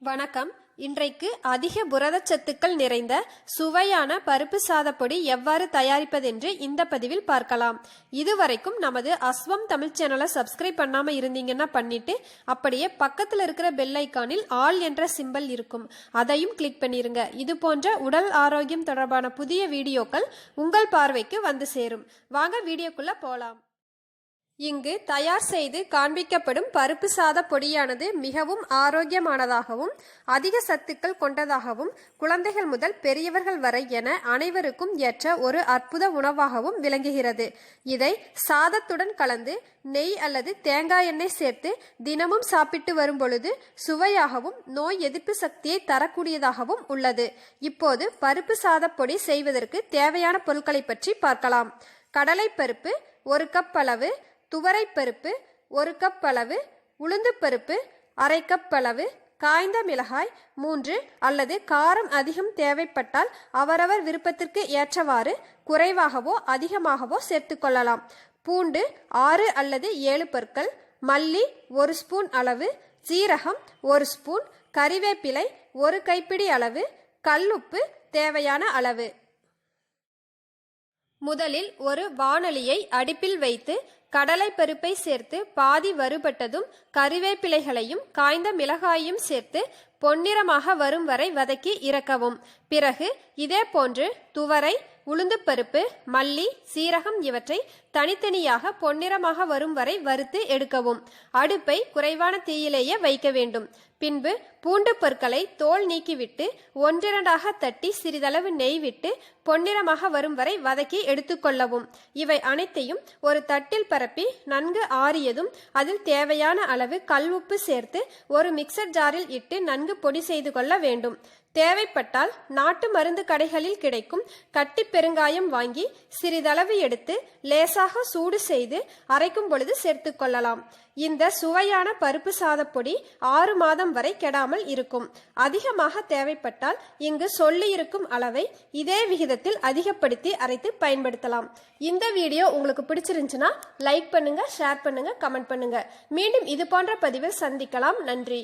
வணக்கம். இன்றைக்கு அதிக புரதச்சத்துக்கள் நிறைந்த சுவையான பருப்பு சாதப்பொடி எவ்வாறு தயாரிப்பதென்று இந்த பதிவில் பார்க்கலாம். இதுவரைக்கும் நமது அஸ்வம் தமிழ் சேனலை சப்ஸ்கிரைப் பண்ணாம இருந்தீங்கன்னா பண்ணிட்டு அப்படியே பக்கத்தில் இருக்கிற பெல் ஐக்கானில் ஆல் என்ற சிம்பல் இருக்கும், அதையும் கிளிக் பண்ணிருங்க. இது போன்ற உடல் ஆரோக்கியம் தொடர்பான புதிய வீடியோக்கள் உங்கள் பார்வைக்கு வந்து சேரும். வாங்க வீடியோக்குள்ள போலாம். இங்கு தயார் செய்து காண்பிக்கப்படும் பருப்பு சாத பொடியானது மிகவும் ஆரோக்கியமானதாகவும் அதிக சத்துக்கள் கொண்டதாகவும் குழந்தைகள் முதல் பெரியவர்கள் வரை என அனைவருக்கும் ஏற்ற ஒரு அற்புத உணவாகவும் விளங்குகிறது. இதை சாதத்துடன் கலந்து நெய் அல்லது தேங்காய் எண்ணெய் சேர்த்து தினமும் சாப்பிட்டு வரும் பொழுது சுவையாகவும் நோய் எதிர்ப்பு சக்தியை தரக்கூடியதாகவும் உள்ளது. இப்போது பருப்பு சாத பொடி செய்வதற்கு தேவையான பொருட்களை பற்றி பார்க்கலாம். கடலைப்பருப்பு 1 கப் அளவு, துவரைப்பருப்பு 1 கப் அளவு, உளுந்துப்பருப்பு 1/2 கப் அளவு, காய்ந்த மிளகாய் 3 அல்லது காரம் அதிகம் தேவைப்பட்டால் அவரவர் விருப்பத்திற்கு ஏற்றவாறு குறைவாகவோ அதிகமாகவோ சேர்த்து கொள்ளலாம். பூண்டு 6 அல்லது 7 பற்கள், மல்லி 1 ஸ்பூன் அளவு, சீரகம் 1 ஸ்பூன், கறிவேப்பிலை 1 கைப்பிடி அளவு, கல்லுப்பு தேவையான அளவு. முதலில் ஒரு வாணலியை அடுப்பில் வைத்து கடலை பருப்பை சேர்த்து பாதி வறுபட்டதும் கறிவேப்பிலைகளையும் காய்ந்த மிளகாயையும் சேர்த்து பொன்னிறமாக வரும் வரை வதக்கி இறக்கவும். பிறகு இதே போன்று துவரை, உளுந்துப்பருப்பு, மல்லி, சீரகம் இவற்றை தனித்தனியாக பொன்னிறமாக வரும் வரை வறுத்து எடுக்கவும். அடுப்பை குறைவான தீயிலேயே வைக்க வேண்டும். பின்பு பூண்டு பொருட்களை தோல் நீக்கிவிட்டு 1-2 தட்டி சிறிதளவு நெய் விட்டு பொன்னிறமாக வரும் வரை வதக்கி எடுத்துக்கொள்ளவும். இவை அனைத்தையும் ஒரு தட்டில் பரப்பி நன்கு ஆறியதும் அதில் தேவையான அளவு கல் உப்பு சேர்த்து ஒரு மிக்சர் ஜாரில் இட்டு நன்கு பொடி செய்து கொள்ள வேண்டும். தேவைப்பட்டால் நாட்டு மருந்து கடைகளில் கிடைக்கும் கட்டி பெருங்காயம் வாங்கி சிறிதளவு எடுத்து லேசாக சூடு செய்து அரைக்கும் பொழுது சேர்த்து கொள்ளலாம். இந்த சுவையான பருப்பு சாதப்பொடி 6 மாதம் வரை கெடாமல் இருக்கும். அதிகமாக தேவைப்பட்டால் இங்கு சொல்லியிருக்கும் அளவை இதே விகிதத்தில் அதிகப்படுத்தி அரைத்து பயன்படுத்தலாம். இந்த வீடியோ உங்களுக்கு பிடிச்சிருந்துச்சுன்னா லைக் பண்ணுங்க, ஷேர் பண்ணுங்க, கமெண்ட் பண்ணுங்க. மீண்டும் இது போன்ற பதிவில் சந்திக்கலாம். நன்றி.